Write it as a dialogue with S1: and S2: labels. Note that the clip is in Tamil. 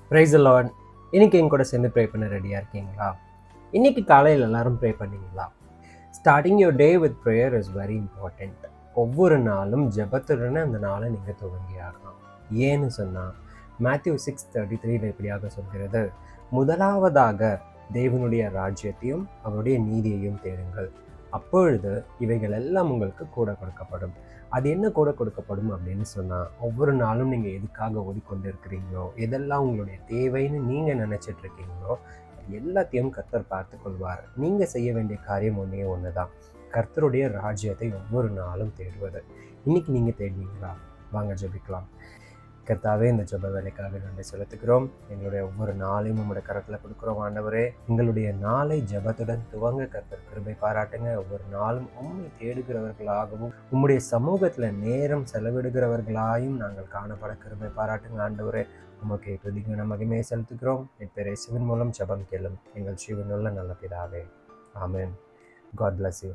S1: Praise the Lord. இன்னைக்கு என் கூட சேர்ந்து ப்ரே பண்ண ரெடியாக இருக்கீங்களா? இன்னைக்கு காலையில் எல்லாரும் ப்ரே பண்ணீங்களா? Starting your day with prayer is very important. ஒவ்வொரு நாளும் ஜெபத்துடனே அந்த நாளை நீங்கள் துவங்கி ஆகலாம். ஏன்னு சொன்னால் மேத்யூ 6:33 இப்படியாக சொல்கிறது, முதலாவதாக தேவனுடைய ராஜ்யத்தையும் அவருடைய நீதியையும் தேடுங்கள், அப்பொழுது இவைகள் எல்லாம் உங்களுக்கு கூட கொடுக்கப்படும். அது என்ன கூட கொடுக்கப்படும் அப்படின்னு சொன்னால், ஒவ்வொரு நாளும் நீங்கள் எதுக்காக ஓடிக்கொண்டு இருக்கிறீங்களோ, எதெல்லாம் உங்களுடைய தேவைன்னு நீங்கள் நினச்சிட்டு இருக்கீங்களோ, எல்லாத்தையும் கர்த்தர் பார்த்து கொள்வார். நீங்கள் செய்ய வேண்டிய காரியம் ஒன்று தான், கர்த்தருடைய ராஜ்யத்தை ஒவ்வொரு நாளும் தேடுவது. இன்னைக்கு நீங்கள் தேடுவீங்களா? வாங்க ஜெபிக்கலாம். கர்த்தாவே, இந்த ஜெப வேலைக்காக நன்றி செலுத்துகிறோம். எங்களுடைய ஒவ்வொரு நாளையும் உங்களுடைய கரத்தில் கொடுக்குறோம். ஆண்டவரே, எங்களுடைய நாளை ஜெபத்துடன் துவங்க கர்த்தர் கிருபை பாராட்டுங்க. ஒவ்வொரு நாளும் உம்மை தேடுகிறவர்களாகவும் உம்முடைய சமூகத்தில் நேரம் செலவிடுகிறவர்களாயும் நாங்கள் காணப்பட கிருபை பாராட்டுங்க. ஆண்டவரே, உமக்கு துதிகன மகிமையை செலுத்துகிறோம். என் இயேசுவின் மூலம் ஜெபம் கேளும் எங்கள் ஜீவனுள்ள நல்ல பிதாவே. ஆமென். God bless you.